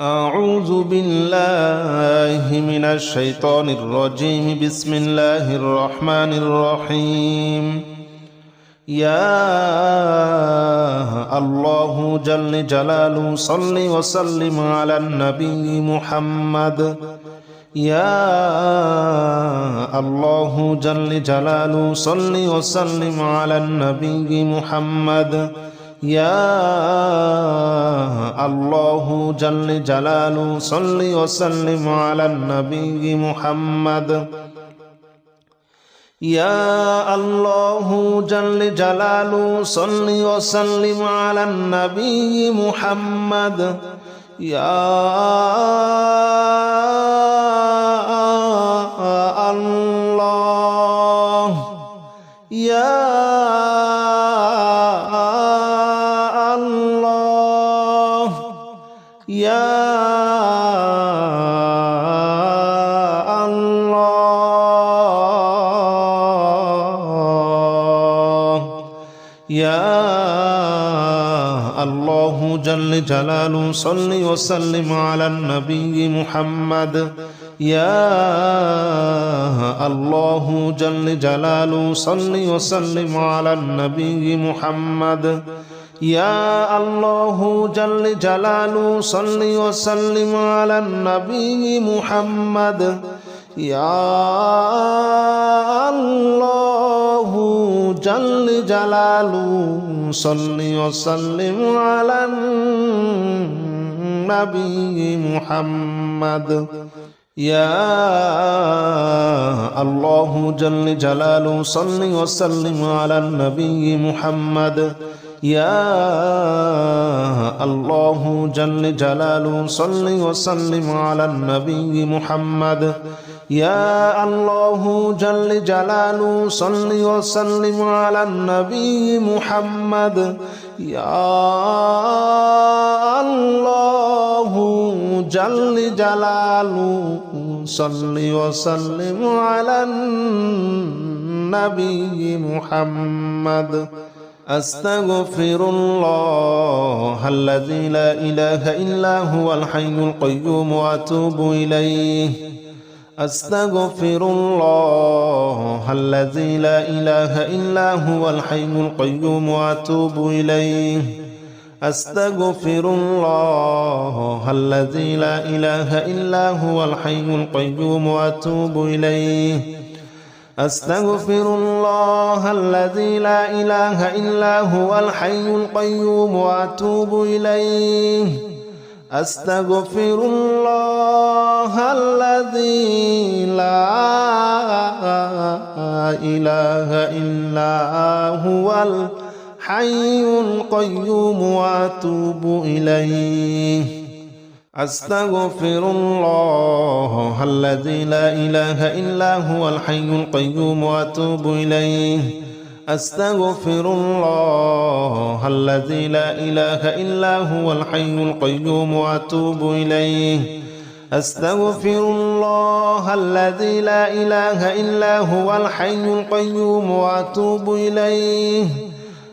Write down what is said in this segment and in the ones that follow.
أعوذ بالله من الشيطان الرجيم. بسم الله الرحمن الرحيم. يا الله جل جلاله صل وسلم على النبي محمد. يا الله جل جلاله صل وسلم على النبي محمد. يا الله جل جلاله صل وسلم على النبي محمد. يا الله جل جلاله صل وسلم على النبي محمد. يا الله يا يا الله يا الله جل جلاله صل وسلم على النبي محمد. يا الله جل جلاله صل وسلم على النبي محمد. يا الله جل جلاله صل وسلم على النبي محمد. يا الله جل جلاله صل وسلم على النبي محمد. يا الله جل جلاله صل وسلم على النبي محمد. يا الله جل جلاله صل وسلم على النبي محمد. يا الله جل جلاله صل وسلم على النبي محمد. يا الله جل جلاله صل وسلم على النبي محمد. أستغفر الله الذي لا إله إلا هو الحي القيوم وأتوب إليه. أستغفر الله الذي لا إله إلا هو الحي القيوم وأتوب إليه. أستغفر الله الذي لا إله إلا هو الحي القيوم وأتوب إليه. أستغفر الله الذي لا إله إلا هو الحي القيوم وأتوب إليه. أستغفر الله الذي لا إله إلا هو الحي القيوم وأتوب إليه. أستغفر الله الذي لا إله إلا هو الحي القيوم وأتوب إليه. أستغفر الله الذي لا إله إلا هو الحي القيوم وأتوب إليه. أستغفر الله الذي لا إله إلا هو الحي القيوم وأتوب إليه.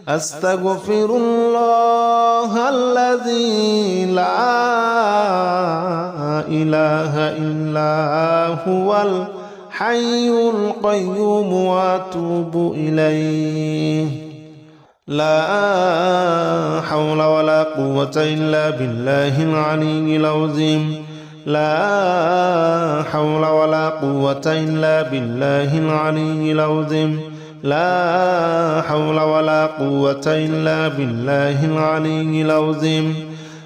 أستغفر الله الذي لا إله إلا هو الحي القيوم وأتوب إليه. لا حول ولا قوة إلا بالله العلي العظيم. لا حول ولا قوة إلا بالله العلي العظيم. لا حول ولا قوة إلا بالله العلي العظيم.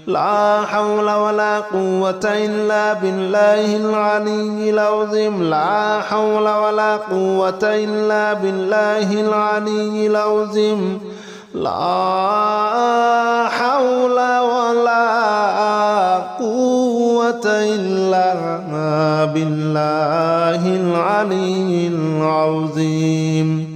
لا حول ولا قوة إلا بالله العلي العظيم. لا حول ولا قوة إلا بالله العلي العظيم. لا حول ولا قوة إلا بالله العلي العظيم.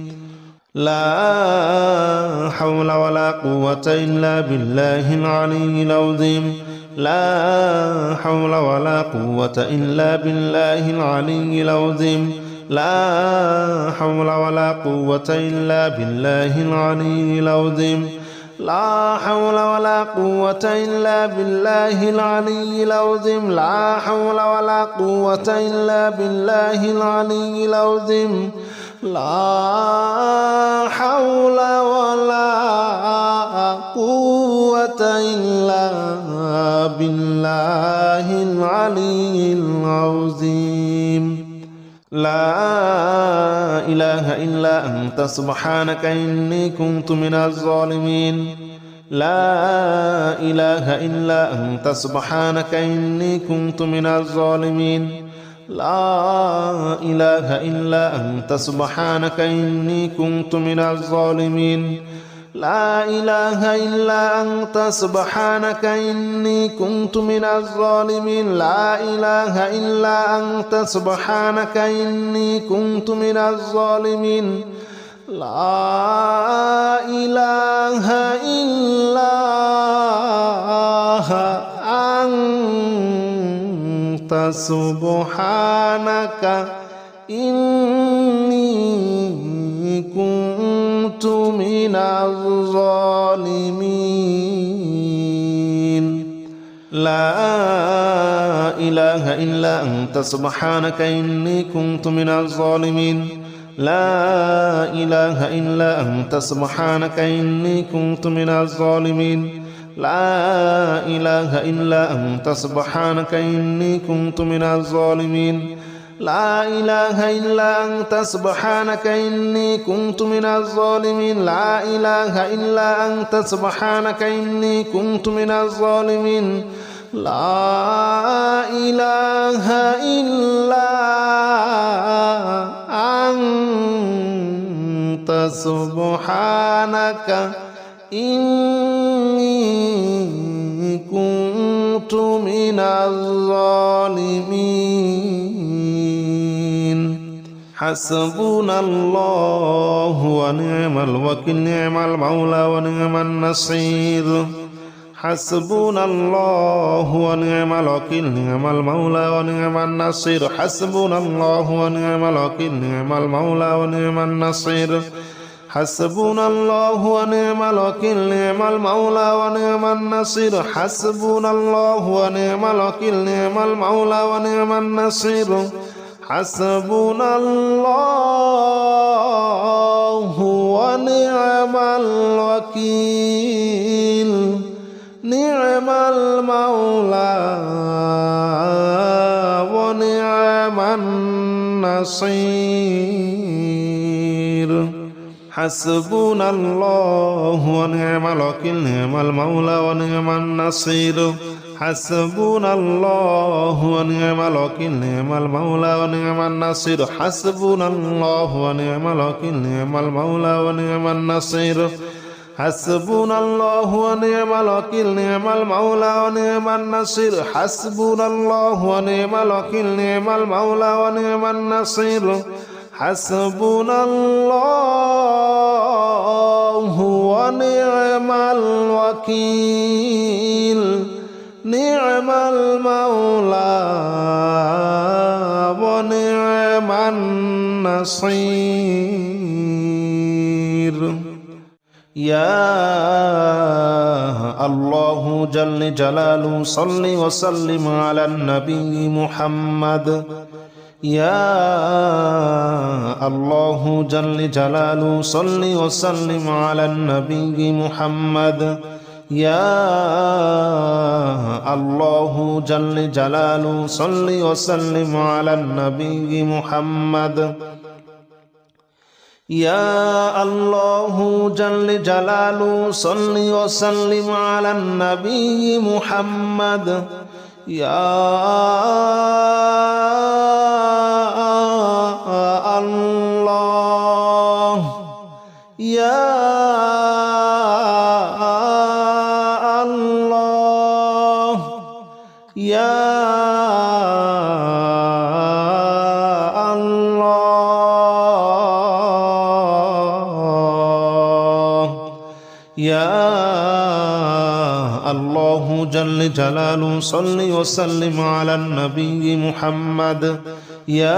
لا حول ولا قوة إلا بالله العلي العظيم. لا حول ولا قوة إلا بالله العلي العظيم. لا حول ولا قوة إلا بالله العلي العظيم. لا حول ولا قوة إلا بالله العلي العظيم لا حول ولا قوة إلا بالله العلي العظيم لا حول ولا قوة إلا بالله العلي العظيم لا إله إلا أنت سبحانك إني كنت من الظالمين لا إله إلا أنت سبحانك إني كنت من الظالمين لا إله إلا أنت سبحانك إني كنت من الظالمين لا إله إلا أنت سبحانك إني كنت من الظالمين لا إله إلا أنت سبحانك إني كنت من الظالمين لا إله إلا أنت سبحانك إني كنت من الظالمين لا إله إلا أنت سبحانك إني كنت من الظالمين لا إله إلا أنت سبحانك إني كنت من الظالمين لا إله إلا أنت سبحانك إني كنت من الظالمين لا إله إلا أنت سبحانك إني كنت من الظالمين لا إله إلا أنت سبحانك إني كنت من الظالمين لا إله إلا أنت سبحانك إني كنت من الظالمين حسبنا الله ونعم الوكيل نعم المولى ونعم النصير حسبنا الله ونعم الوكيل نعم المولى ونعم النصير حسبنا الله ونعم الوكيل نعم المولى ونعم النصير حسبنا الله ونعم الوكيل نعم المولى ونعم النصير حسبنا الله ونعم الوكيل نعم المولى ونعم النصير حسبنا الله ونعم الوكيل نعم المولى ونعم النصير حسبنا الله ونعم الوكيل نعم المولى ونعم النصير حسبنا الله ونعم الوكيل نعم المولى ونعم النصير حسبنا الله ونعم الوكيل نعم المولى ونعم النصير حسبنا الله ونعم الوكيل نعم المولى ونعم النصير حسبنا الله ونعم الوكيل نعم المولى ونعم النصير حسبنا الله ونعم الوكيل نعم المولى ونعم النصير يا الله جل جلاله صل وسلم على النبي محمد يا الله جل جلاله صل وسلم على النبي محمد يا الله جل جلاله صل وسلم على النبي محمد يا الله جل جلاله صل وسلم على النبي محمد يا الله يا الله يا يا الله جل جلاله صل وسلم على النبي محمد يا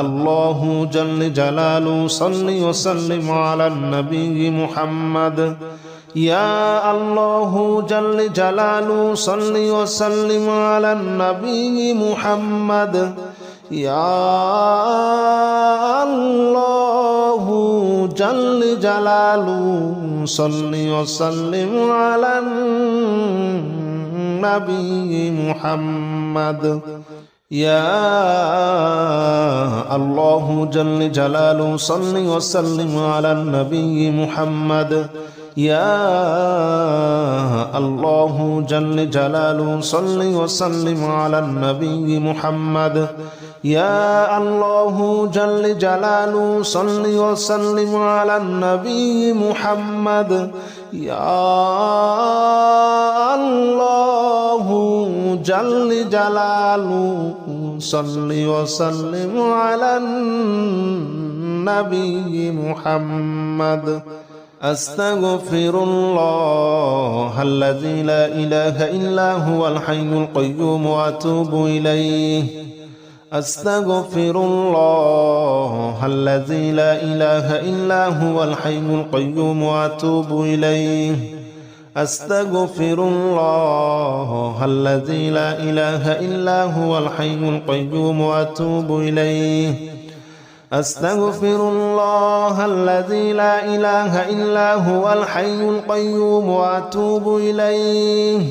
الله جل جلاله صل وسلم على النبي محمد يا الله جل جلاله صل وسلم على النبي محمد يا الله جل جلاله صل وسلم على النبي محمد يا الله جل جلاله صل وسلم على النبي محمد يا الله جل جلاله صل وسلم على النبي محمد يا الله جل جلاله صل وسلم على النبي محمد يا الله جل جلاله صل وسلم على النبي محمد أستغفر الله الذي لا إله إلا هو الحي القيوم وأتوب إليه أستغفر الله الذي لا إله إلا هو الحي القيوم وأتوب إليه أستغفر الله الذي لا إله إلا هو الحي القيوم وأتوب إليه أستغفر الله الذي لا إله إلا هو الحي القيوم وأتوب إليه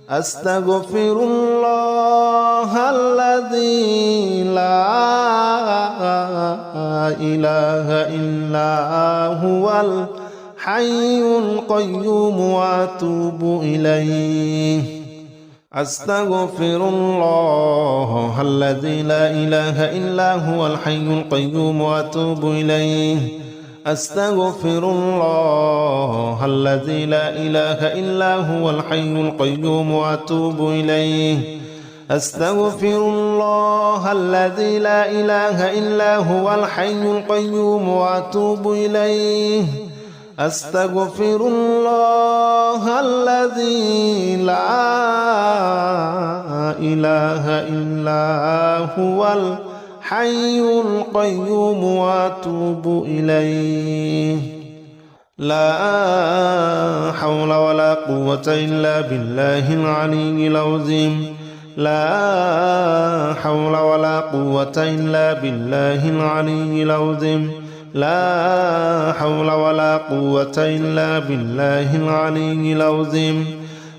أستغفر الله الذي لا إله إلا هو الحي القيوم وأتوب إليه أستغفر الله الذي لا إله إلا هو الحي القيوم وأتوب إليه أستغفر الله الذي لا إله إلا هو الحي القيوم وأتوب إليه أستغفر الله الذي لا إله إلا هو الحي القيوم وأتوب إليه أستغفر الله الذي لا إله إلا هو الحي القيوم وأتوب إليه لا حول ولا قوة إلا بالله العلي العظيم لا حول ولا قوة إلا بالله العلي العظيم لا حول ولا قوة إلا بالله العلي العظيم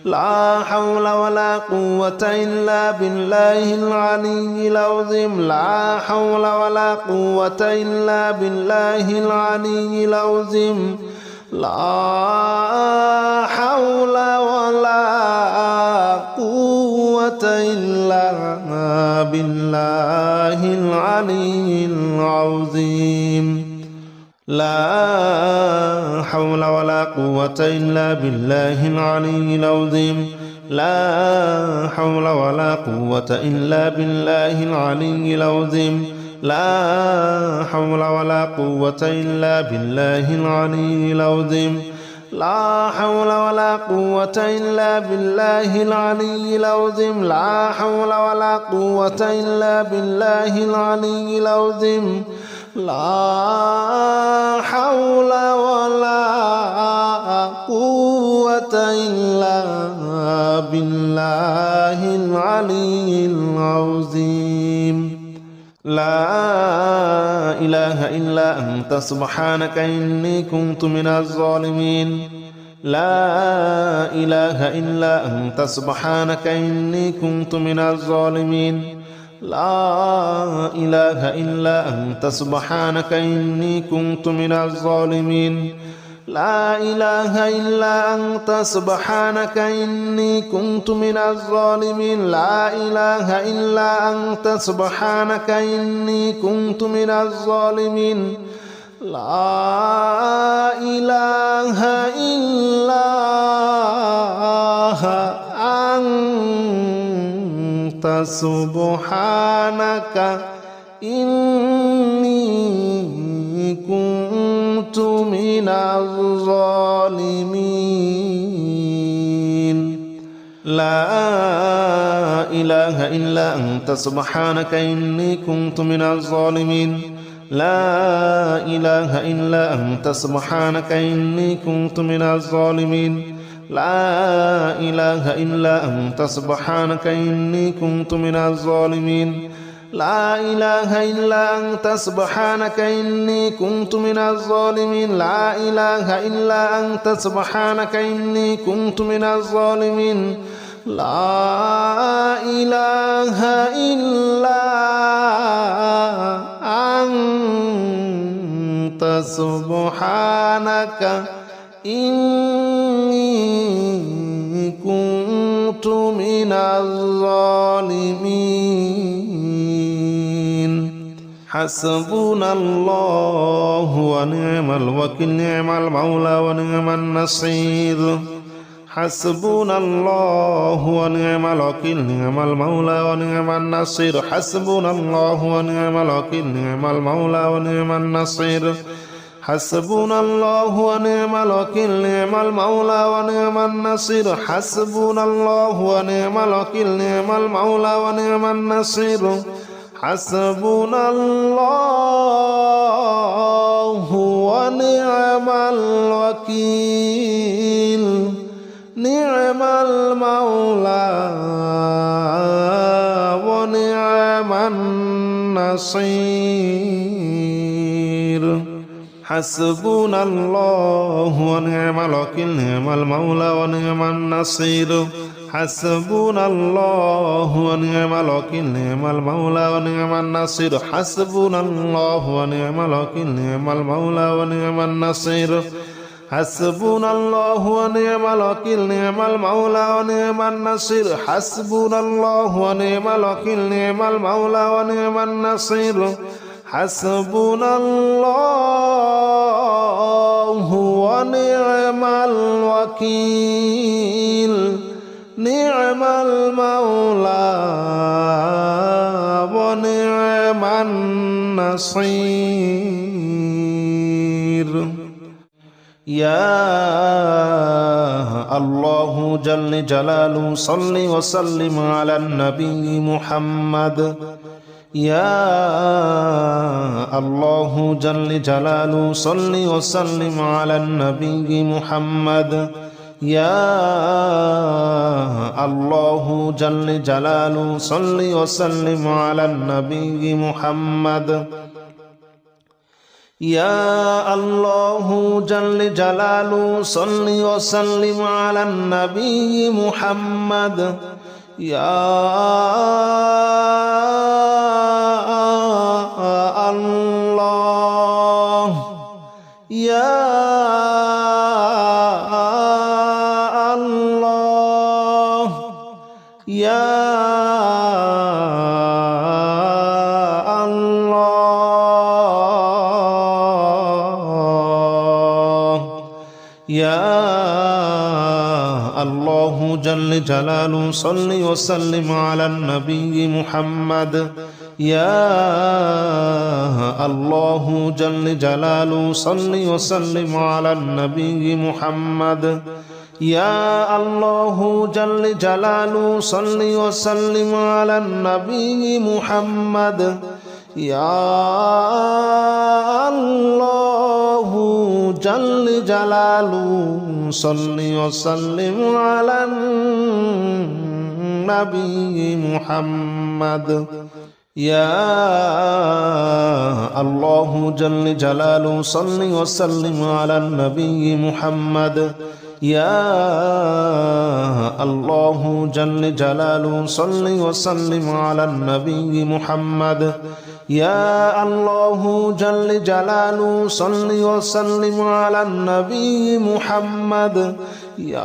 لا حول ولا قوة إلا بالله العلي العظيم لا حول ولا قوة إلا بالله العلي العظيم لا حول ولا قوة إلا بالله العلي العظيم لا حول ولا قوة إلا بالله العلي العظيم لا حول ولا قوة إلا بالله العلي العظيم لا حول ولا قوة إلا بالله العلي العظيم لا حول ولا قوة إلا بالله العلي العظيم لا حول ولا قوة إلا بالله العلي العظيم لا حول ولا قوة إلا بالله العلي العظيم لا إله إلا أنت سبحانك إني كنت من الظالمين لا إله إلا أنت سبحانك إني كنت من الظالمين لا إله إلا أنت سبحانك إني كنت من الظالمين لا إله إلا أنت سبحانك إني كنت من الظالمين لا إله إلا أنت سبحانك إني كنت من الظالمين لا إله إلا أنت سبحانك إني كنت من الظالمين لا إله إلا أنت سبحانك إني كنت من الظالمين لا إله إلا أنت سبحانك إني كنت من الظالمين لا إله إلا أنت سبحانك إني كنت من الظالمين لا إله إلا أنت سبحانك إني كنت من الظالمين لا إله إلا أنت سبحانك إني كنت من الظالمين لا إله إلا أنت سبحانك إني كنت من الظالمين حسبنا الله ونعم الوكيل نعم المولى ونعم النصير حسبنا الله ونعم الوكيل نعم المولى ونعم النصير حسبنا الله ونعم الوكيل نعم المولى ونعم النصير حسبنا الله ونعم الوكيل نعم المولى ونعم النصير حسبنا الله ونعم الوكيل نعم المولى ونعم النصير حسبنا الله ونعم الوكيل نعم المولى ونعم النصير حسبنا الله ونعم الوكيل نعم المولى ونعم النصير حسبنا الله ونعم الوكيل نعم المولى ونعم النصير حسبنا الله ونعم الوكيل نعم المولى ونعم النصير حسبنا الله ونعم الوكيل نعم المولى ونعم النصير حسبنا الله ونعم الوكيل نعم المولى ونعم النصير حسبنا الله ونعم الوكيل نعم المولى ونعم النصير يا الله جل جلاله صل وسلم على النبي محمد يا الله جل جلاله صل وسلم على النبي محمد يا الله جل جلاله صل وسلم على النبي محمد يا الله جل جلاله صل وسلم على النبي محمد يا الله يا الله يا يا الله جل جلاله صل وسلم على النبي محمد يا الله جل جلاله صل وسلم على النبي محمد يا الله جل جلاله صل وسلم على النبي محمد يا الله جل جلاله صل وسلم على النبي محمد يا الله جل جلاله صل وسلم على النبي محمد يا الله جل جلاله صل وسلم على النبي محمد يا الله جل جلاله صل وسلم على النبي محمد يا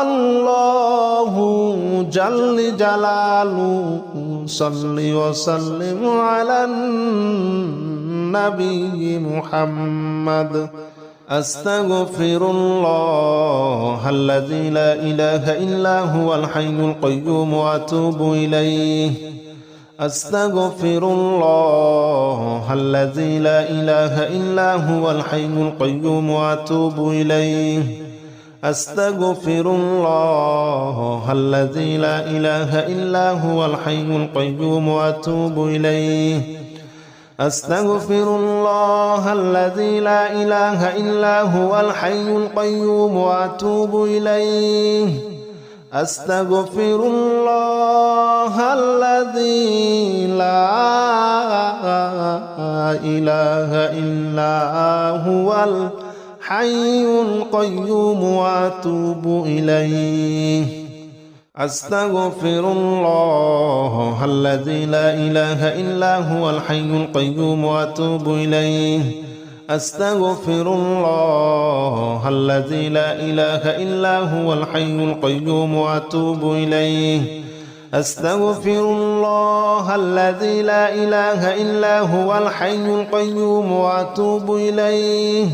الله جل جلاله صل وسلم على النبي محمد أستغفر الله الذي لا إله إلا هو الحي القيوم وأتوب إليه أستغفر الله الذي لا إله إلا هو الحي القيوم وأتوب إليه أستغفر الله الذي لا إله إلا هو الحي القيوم وأتوب إليه أستغفر الله الذي لا إله إلا هو الحي القيوم وأتوب إليه أستغفر الله الذي لا إله إلا هو الحي القيوم وأتوب إليه أستغفر الله الذي لا إله إلا هو الحي القيوم وأتوب إليه أستغفر الله الذي لا إله إلا هو الحي القيوم وأتوب إليه أستغفر الله الذي لا إله إلا هو الحي القيوم وأتوب إليه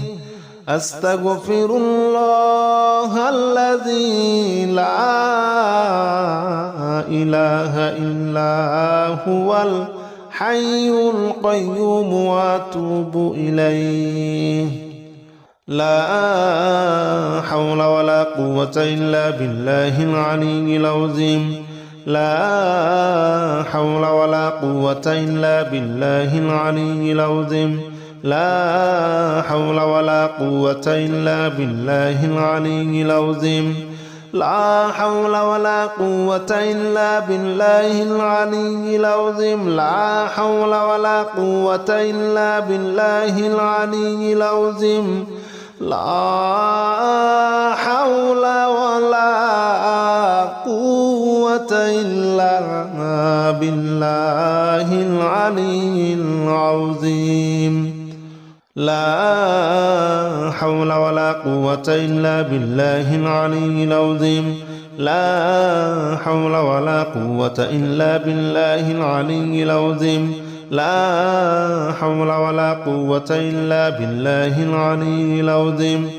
أستغفر الله الذي لا إله إلا هو الحي القيوم وأتوب إليه لا حول ولا قوة إلا بالله العلي العظيم لا حول ولا قوة إلا بالله العلي العظيم لا حول ولا قوة إلا بالله العلي العظيم لا حول ولا قوة إلا بالله العلي العظيم لا حول ولا قوة إلا بالله العلي العظيم لا حول ولا قوة إلا بالله العلي العظيم لا حول ولا قوة إلا بالله العلي العظيم لا حول ولا قوة إلا بالله العلي العظيم لا حول ولا قوة إلا بالله العلي العظيم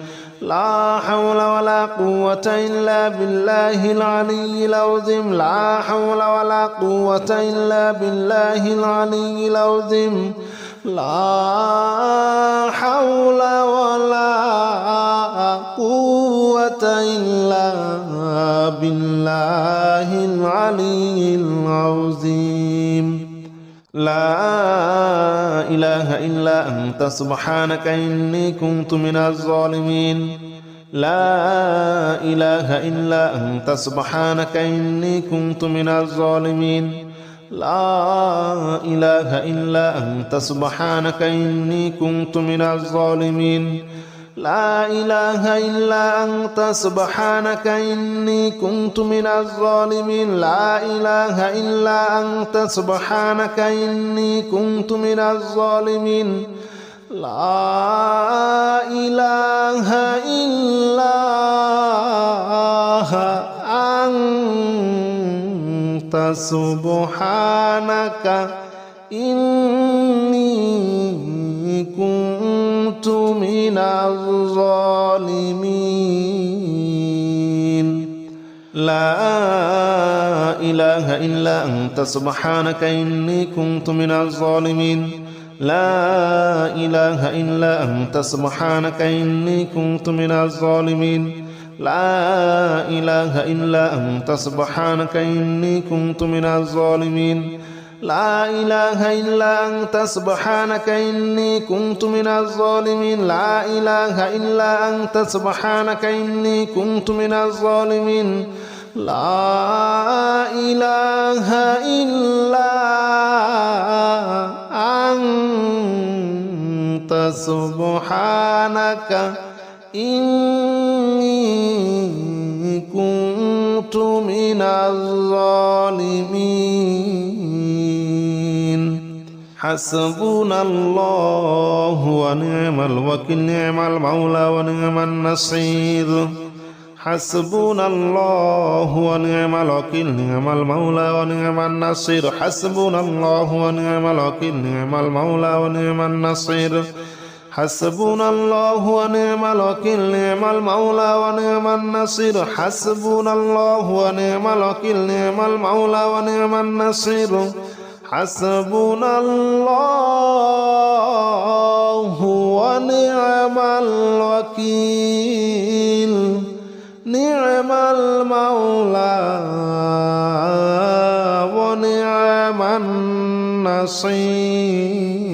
لا حول ولا قوة إلا بالله العلي العظيم لا حول ولا قوة إلا بالله العلي العظيم لا حول ولا قوة إلا بالله العلي العظيم لا إله إلا أنت سبحانك إني كنت من الظالمين لا إله إلا أنت سبحانك إني كنت من الظالمين لا إله إلا أنت سبحانك إني كنت من الظالمين لا إله إلا أنت سبحانك إني كنت من الظالمين لا إله إلا أنت سبحانك إني كنت من الظالمين لا إله إلا أنت سبحانك إني كنت من الظالمين لا إله إلا أنت سبحانك إني كنت من الظالمين لا إله إلا أنت سبحانك إني كنت من الظالمين لا إله إلا أنت سبحانك إني كنت من الظالمين لا إله إلا أنت سبحانك إني كنت من الظالمين لا إله إلا أنت سبحانك إني كنت من الظالمين لا إله إلا أنت سبحانك إني كنت من الظالمين حسبنا الله ونعم الوكيل نعم المولى ونعم النصير حسبنا الله ونعم الوكيل نعم المولى ونعم النصير حسبنا الله ونعم الوكيل نعم المولى ونعم النصير حسبنا الله ونعم الوكيل نعم المولى ونعم النصير حسبنا الله ونعم الوكيل نعم المولى ونعم النصير حسبنا الله ونعم الوكيل نعم المولى ونعم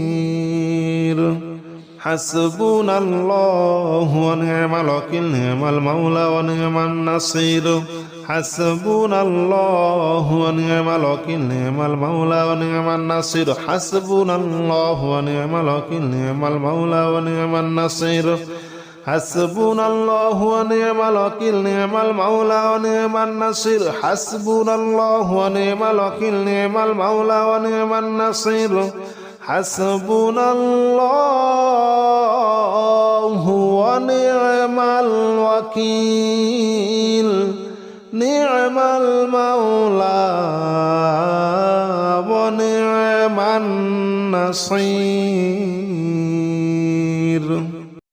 النصير حسبنا الله ونعم الوكيل نعم المولى ونعم النصير حسبنا الله ونعم الوكيل نعم المولى ونعم النصير حسبنا الله ونعم الوكيل نعم المولى ونعم النصير حسبنا الله ونعم الوكيل نعم المولى ونعم النصير حسبنا الله ونعم الوكيل نعم المولى ونعم النصير حسبنا الله ونعم الوكيل نعم المولى ونعم النصير